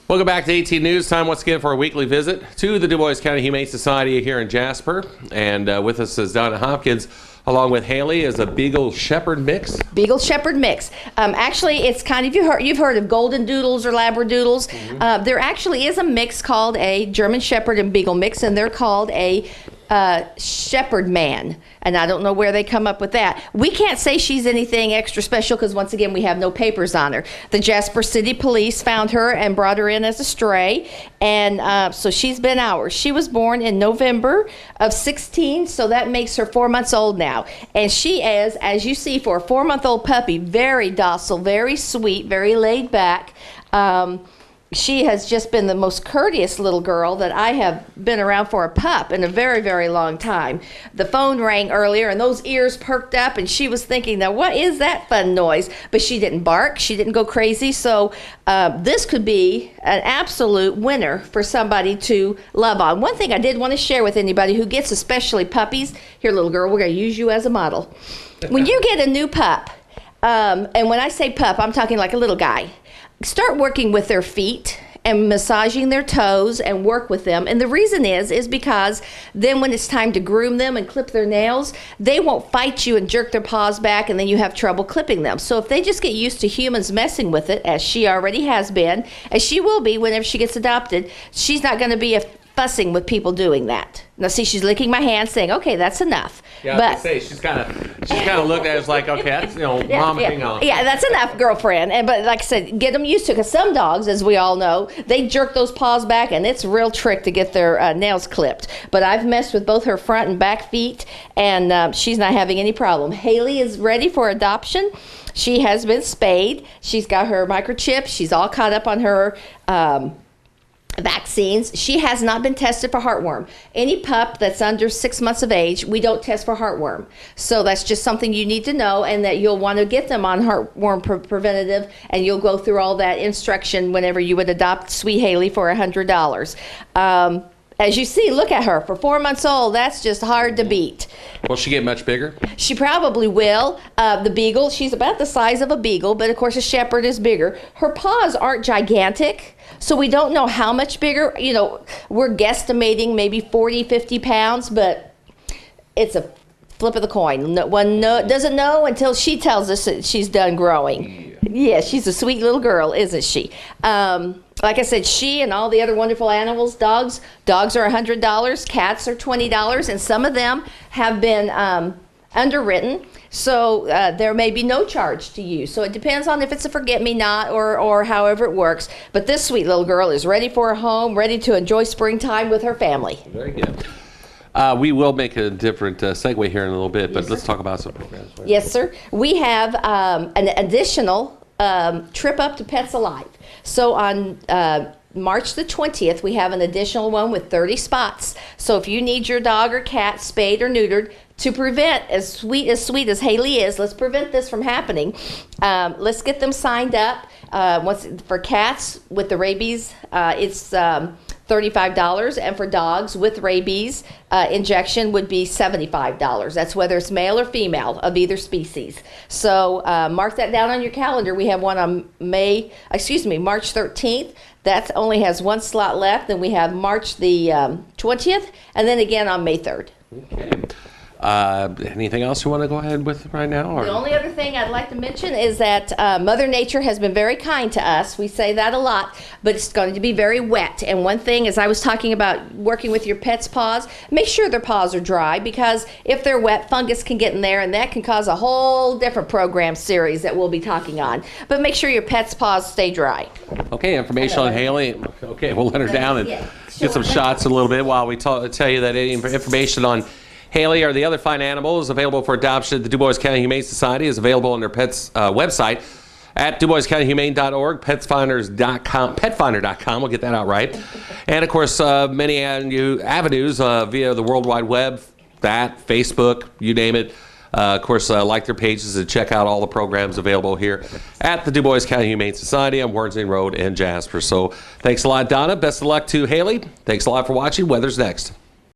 Welcome back to 18 News. Time once again for a weekly visit to the Dubois County Humane Society here in Jasper. And with us is Donna Hopkins, along with Hailey, is a Beagle Shepherd mix. Beagle Shepherd mix. Actually, it's kind of, you've heard of Golden Doodles or Labradoodles. There actually is a mix called a German Shepherd and Beagle mix, and they're called a Shepherd Man, and I don't know where they come up with that. We can't say she's anything extra special because, once again, we have no papers on her. The Jasper City Police found her and brought her in as a stray, and so she's been ours. She was born in November of 16, so that makes her 4 months old now. And she is, as you see, for a 4-month-old puppy, very docile, very sweet, very laid back. She has just been the most courteous little girl that I have been around for a pup in a very, very long time. The phone rang earlier and those ears perked up and she was thinking, now what is that fun noise? But she didn't bark, she didn't go crazy, so this could be an absolute winner for somebody to love on. One thing I did want to share with anybody who gets especially puppies, here little girl, we're going to use you as a model. When you get a new pup, and when I say pup, I'm talking like a little guy, start working with their feet and massaging their toes and work with them. And the reason is because then when it's time to groom them and clip their nails, they won't fight you and jerk their paws back and then you have trouble clipping them. So if they just get used to humans messing with it, as she already has been, as she will be whenever she gets adopted, she's not going to be fussing with people doing that. Now see, she's licking my hand saying, okay, that's enough. Yeah, I was gonna say, she's kind of looked at us like, okay, that's, mom, hang on. Yeah, that's enough, girlfriend. But like I said, get them used to it, because some dogs, as we all know, they jerk those paws back, and it's a real trick to get their nails clipped. But I've messed with both her front and back feet, and she's not having any problem. Hailey is ready for adoption. She has been spayed. She's got her microchip. She's all caught up on her vaccines. She has not been tested for heartworm. Any pup that's under 6 months of age, we don't test for heartworm. So that's just something you need to know, and that you'll want to get them on heartworm preventative, and you'll go through all that instruction whenever you would adopt sweet Hailey for $100. As you see, look at her. For 4 months old, that's just hard to beat. Will she get much bigger? She probably will. The Beagle, she's about the size of a Beagle, but of course a Shepherd is bigger. Her paws aren't gigantic, so we don't know how much bigger. We're guesstimating maybe 40, 50 pounds, but it's a flip of the coin. One doesn't know until she tells us that she's done growing. Yeah, she's a sweet little girl, isn't she? Like I said, she and all the other wonderful animals, dogs are $100, cats are $20, and some of them have been underwritten, so there may be no charge to you. So it depends on if it's a forget-me-not or however it works. But this sweet little girl is ready for a home, ready to enjoy springtime with her family. Very good. We will make a different segue here in a little bit, but let's talk about some programs. Yes, sir. We have an additional trip up to Pets Alive. So on March the 20th, we have an additional one with 30 spots. So if you need your dog or cat spayed or neutered to prevent, as sweet as Hailey is, let's prevent this from happening. Let's get them signed up. For cats with the rabies, it's $35, and for dogs with rabies, injection would be $75. That's whether it's male or female of either species. So mark that down on your calendar. We have one on March 13th. That only has one slot left. Then we have March the 20th, and then again on May 3rd. Okay. Anything else you want to go ahead with right now? Or? The only other thing I'd like to mention is that Mother Nature has been very kind to us. We say that a lot, but it's going to be very wet. And one thing, as I was talking about working with your pet's paws, make sure their paws are dry, because if they're wet, fungus can get in there, and that can cause a whole different program series that we'll be talking on. But make sure your pet's paws stay dry. Okay, information on Hailey. Okay, we'll let her down and get some shots in a little bit while we tell you that any information on Hailey or the other fine animals available for adoption at the Dubois County Humane Society is available on their pets website at DuboisCountyHumane.org, petfinder.com, we'll get that out right. And of course, many avenues via the World Wide Web, Facebook, you name it. Of course, like their pages and check out all the programs available here at the Dubois County Humane Society on Warrensing Road in Jasper. So thanks a lot, Donna. Best of luck to Hailey. Thanks a lot for watching. Weather's next.